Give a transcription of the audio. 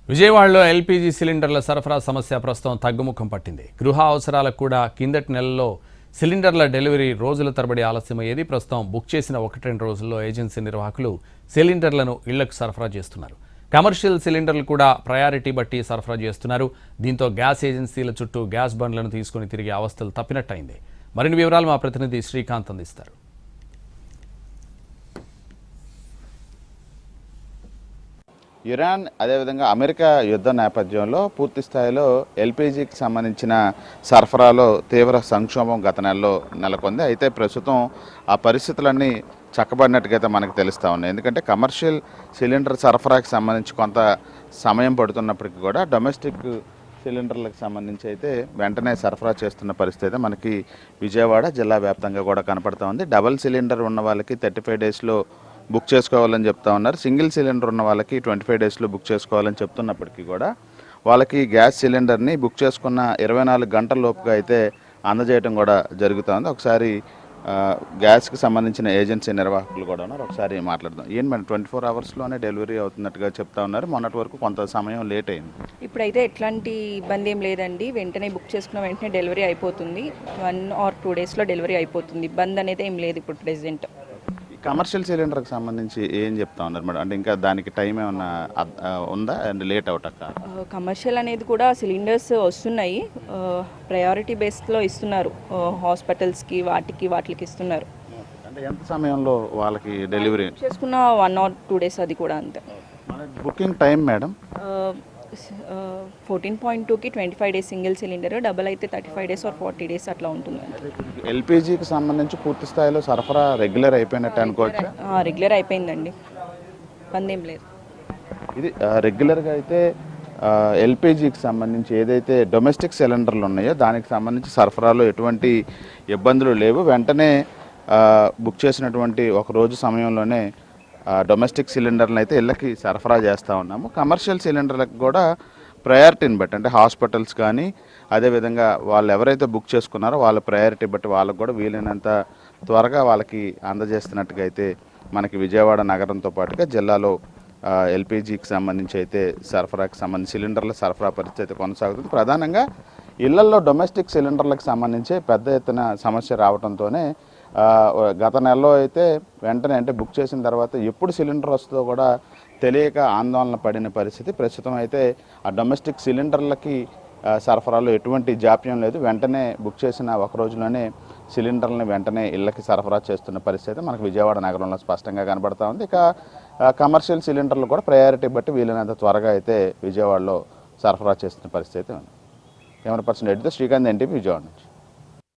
విజయవాడలో ఎల్పీజీ సిలిండర్ల సరఫరా సమస్య ప్రస్తుతం తగ్గుముఖం పట్టింది. గృహ అవసరాలకు కూడా కిందటి నెలలో సిలిండర్ల డెలివరీ రోజుల తరబడి ఆలస్యమయ్యేది. ప్రస్తుతం బుక్ చేసిన 1-2 రోజుల్లో ఏజెన్సీ నిర్వాహకులు సిలిండర్లను ఇళ్లకు సరఫరా చేస్తున్నారు. కమర్షియల్ సిలిండర్లు కూడా ప్రయారిటీ బట్టి సరఫరా చేస్తున్నారు. దీంతో గ్యాస్ ఏజెన్సీల చుట్టూ గ్యాస్ బండ్లను తీసుకుని తిరిగే అవస్థలు తప్పినట్టయింది. మరిన్ని వివరాలు మా ప్రతినిధి శ్రీకాంత్ అందిస్తారు. ఇరాన్ అదేవిధంగా అమెరికా యుద్ధ నేపథ్యంలో పూర్తి స్థాయిలో ఎల్పీజీకి సంబంధించిన సరఫరాలో తీవ్ర సంక్షోభం గత నెలలో నెలకొంది. అయితే ప్రస్తుతం ఆ పరిస్థితులన్నీ చక్కబడినట్టుగా మనకు తెలుస్తూ ఉన్నాయి. ఎందుకంటే కమర్షియల్ సిలిండర్ సరఫరాకి సంబంధించి కొంత సమయం పడుతున్నప్పటికీ కూడా డొమెస్టిక్ సిలిండర్లకు సంబంధించి అయితే వెంటనే సరఫరా చేస్తున్న పరిస్థితి అయితే మనకి విజయవాడ జిల్లా వ్యాప్తంగా కూడా కనపడుతూ ఉంది. డబల్ సిలిండర్ ఉన్న వాళ్ళకి 35 డేస్లో బుక్ చేసుకోవాలని చెప్తా ఉన్నారు. సింగిల్ సిలిండర్ ఉన్న వాళ్ళకి 25 డేస్లో బుక్ చేసుకోవాలని చెప్తున్నప్పటికీ కూడా వాళ్ళకి గ్యాస్ సిలిండర్ని బుక్ చేసుకున్న 24 గంటల లోపుగా అయితే అందజేయడం కూడా జరుగుతుంది. ఒకసారి గ్యాస్కి సంబంధించిన ఏజెన్సీ నిర్వాహకులు కూడా ఉన్నారు, ఒకసారి మాట్లాడదాం. ఏం మేడం 24 అవర్స్లోనే డెలివరీ అవుతున్నట్టుగా చెప్తా ఉన్నారు. మొన్నటి వరకు కొంత సమయం లేట్ అయింది. ఇప్పుడైతే ఎట్లాంటి ఇబ్బంది ఏం లేదండి. వెంటనే బుక్ చేసుకున్న వెంటనే డెలివరీ అయిపోతుంది. 1 or 2 డేస్లో డెలివరీ అయిపోతుంది. ఇబ్బంది అనేది ఏం లేదు ఇప్పుడు ప్రెసెంట్. కమర్షియల్ సిలిండర్కి సంబంధించి ఏం చెప్తా ఉన్నారు మేడం? అంటే ఇంకా దానికి టైం ఏమన్నా ఉందా అండ్ లేట్ అవుటక్క? కమర్షియల్ అనేది కూడా సిలిండర్స్ వస్తున్నాయి. ప్రయారిటీ బేస్లో ఇస్తున్నారు. హాస్పిటల్స్కి వాటికి ఇస్తున్నారు. అంటే ఎంత సమయంలో వాళ్ళకి డెలివరీ చేసుకున్న 1 or 2 డేస్, అది కూడా అంతే. బుకింగ్ టైం మేడం 14.2కి 25 డేస్ సింగిల్ సిలిండర్, డబల్ అయితే 35 డేస్ ఆర్ 40 డేస్ అట్లా ఉంటుంది. ఎల్పీజీకి సంబంధించి పూర్తి స్థాయిలో సరఫరా రెగ్యులర్ అయిపోయినట్టు అనుకోవచ్చు. రెగ్యులర్ అయిపోయిందండి, పందేం లేదు. ఇది రెగ్యులర్గా అయితే ఎల్పీజీకి సంబంధించి ఏదైతే డొమెస్టిక్ సిలిండర్లు ఉన్నాయో దానికి సంబంధించి సరఫరాలో ఎటువంటి ఇబ్బందులు లేవు. వెంటనే బుక్ చేసినటువంటి ఒక రోజు సమయంలోనే డొమెస్టిక్ సిలిండర్లను అయితే ఇళ్ళకి సరఫరా చేస్తూ ఉన్నాము. కమర్షియల్ సిలిండర్లకు కూడా ప్రయారిటీని బట్టి, అంటే హాస్పిటల్స్ కానీ అదేవిధంగా వాళ్ళు ఎవరైతే బుక్ చేసుకున్నారో వాళ్ళ ప్రయారిటీ బట్టి వాళ్ళకు కూడా వీలైనంత త్వరగా వాళ్ళకి అందజేస్తున్నట్టుగా అయితే మనకి విజయవాడ నగరంతో పాటుగా జిల్లాలో ఎల్పీజీకి సంబంధించి అయితే సరఫరాకి సంబంధించి సిలిండర్ల సరఫరా పరిస్థితి కొనసాగుతుంది. ప్రధానంగా ఇళ్లల్లో డొమెస్టిక్ సిలిండర్లకు సంబంధించి పెద్ద ఎత్తున సమస్య రావడంతోనే గత నెలలో అయితే వెంటనే, అంటే బుక్ చేసిన తర్వాత ఎప్పుడు సిలిండర్ వస్తుందో కూడా తెలియక ఆందోళన పడిన పరిస్థితి. ప్రస్తుతం అయితే ఆ డొమెస్టిక్ సిలిండర్లకి సరఫరాలో ఎటువంటి జాప్యం లేదు. వెంటనే బుక్ చేసిన ఒక రోజులోనే సిలిండర్లని వెంటనే ఇళ్ళకి సరఫరా చేస్తున్న పరిస్థితి మనకు విజయవాడ నగరంలో స్పష్టంగా కనబడతా ఉంది. ఇక కమర్షియల్ సిలిండర్లు కూడా ప్రయారిటీ బట్టి వీలైనంత త్వరగా అయితే విజయవాడలో సరఫరా చేస్తున్న పరిస్థితి ఉంది. కెమెరా పర్సన్ ఎడితే శ్రీకాంత్, ఎన్టీవీ, విజయవాడ నుంచి.